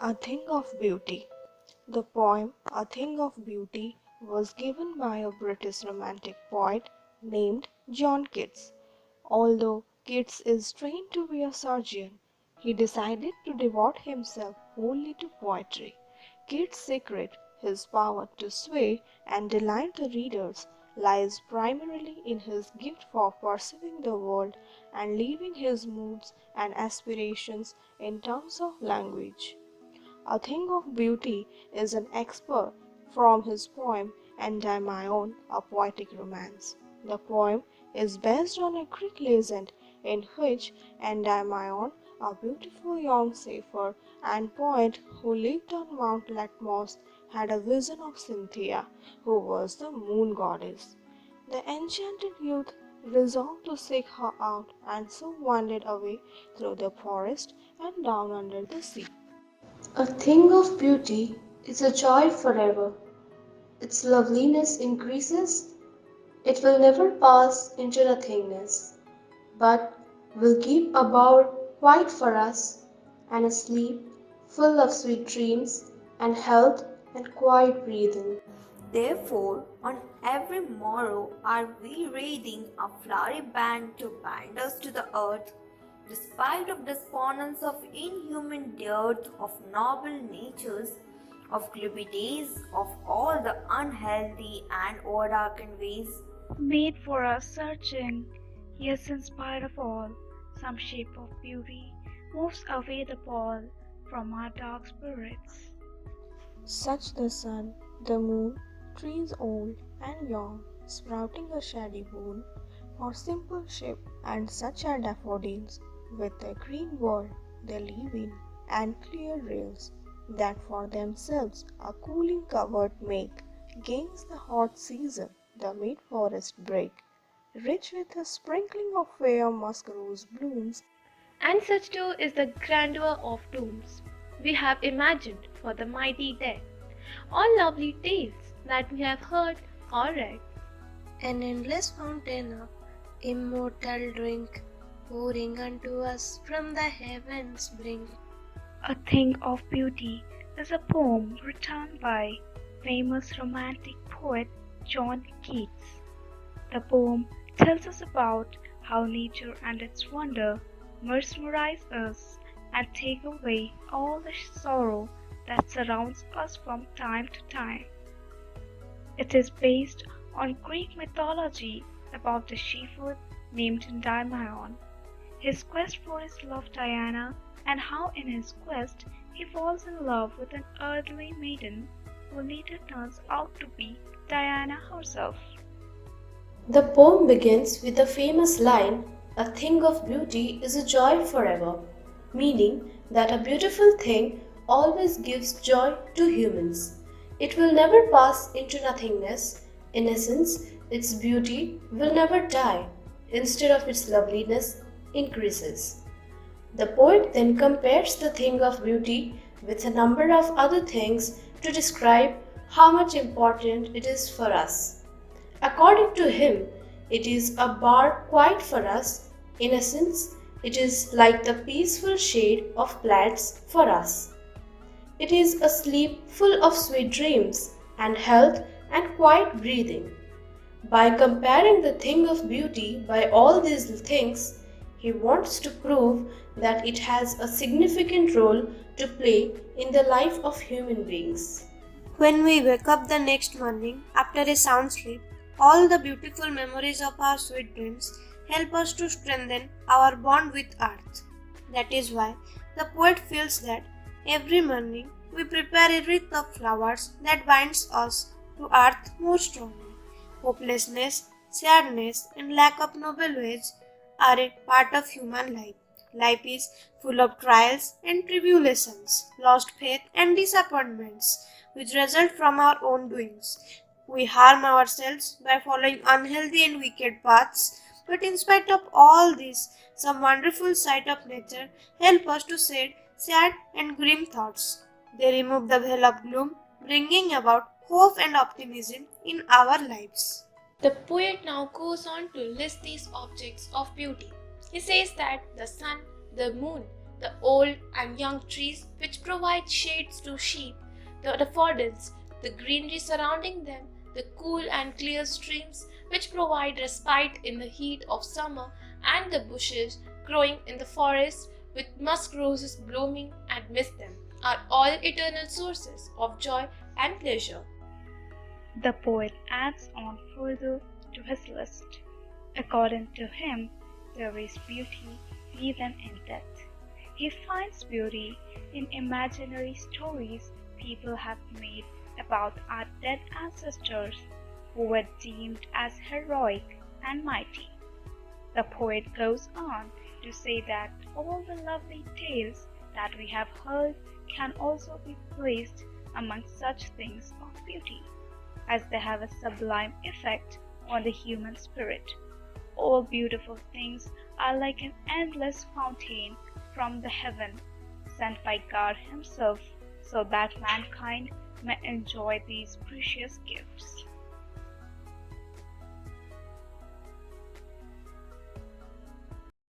A Thing of Beauty. The poem A Thing of Beauty was given by a British romantic poet named John Keats. Although Keats is trained to be a surgeon, he decided to devote himself wholly to poetry. Keats' secret, his power to sway and delight the readers, lies primarily in his gift for perceiving the world and leaving his moods and aspirations in terms of language. A Thing of Beauty is an expert from his poem Endymion, a poetic romance. The poem is based on a Greek legend in which Endymion, a beautiful young satyr and poet who lived on Mount Latmos, had a vision of Cynthia, who was the moon goddess. The enchanted youth resolved to seek her out and so wandered away through the forest and down under the sea. A thing of beauty is a joy forever. Its loveliness increases, it will never pass into nothingness, but will keep a bower quiet for us, and a sleep full of sweet dreams and health and quiet breathing. Therefore, on every morrow are we raising a flowery band to bind us to the earth, despite of despondence of inhuman dearth of noble natures, of gloomy days, of all the unhealthy and o'erdarkened ways. Made for us searching, yes, in spite of all, some shape of beauty moves away the pall from our dark spirits. Such the sun, the moon, trees old and young, sprouting a shady boon for simple sheep, and such are daffodils, with the green world they live in, and clear rills, that for themselves a cooling covert make, gainst the hot season the mid forest break, rich with a sprinkling of fair musk rose blooms. And such too is the grandeur of tombs we have imagined for the mighty dead, all lovely tales that we have heard or read. An endless fountain of immortal drink pouring unto us from the heavens brink. A Thing of Beauty is a poem written by famous romantic poet John Keats. The poem tells us about how nature and its wonder mesmerize us and take away all the sorrow that surrounds us from time to time. It is based on Greek mythology about a shepherd named Endymion, his quest for his love Diana, and how in his quest he falls in love with an earthly maiden who later turns out to be Diana herself. The poem begins with the famous line, "A thing of beauty is a joy forever," meaning that a beautiful thing always gives joy to humans. It will never pass into nothingness. In essence, its beauty will never die. Instead of its loveliness, increases. The poet then compares the thing of beauty with a number of other things to describe how much important it is for us. According to him, it is a bar quiet for us. In essence, it is like the peaceful shade of plants for us. It is a sleep full of sweet dreams and health and quiet breathing. By comparing the thing of beauty by all these things, he wants to prove that it has a significant role to play in the life of human beings. When we wake up the next morning after a sound sleep, all the beautiful memories of our sweet dreams help us to strengthen our bond with earth. That is why the poet feels that every morning we prepare a wreath of flowers that binds us to earth more strongly. Hopelessness, sadness, and lack of noble ways are a part of human life. Life is full of trials and tribulations, lost faith and disappointments, which result from our own doings. We harm ourselves by following unhealthy and wicked paths, but in spite of all this, some wonderful sight of nature help us to shed sad and grim thoughts. They remove the veil of gloom, bringing about hope and optimism in our lives. The poet now goes on to list these objects of beauty. He says that the sun, the moon, the old and young trees which provide shades to sheep, the daffodils, the greenery surrounding them, the cool and clear streams which provide respite in the heat of summer, and the bushes growing in the forest with musk roses blooming amidst them, are all eternal sources of joy and pleasure. The poet adds on further to his list. According to him, there is beauty even in death. He finds beauty in imaginary stories people have made about our dead ancestors who were deemed as heroic and mighty. The poet goes on to say that all the lovely tales that we have heard can also be placed among such things of beauty, as they have a sublime effect on the human spirit. All beautiful things are like an endless fountain from the heaven, sent by God Himself, so that mankind may enjoy these precious gifts.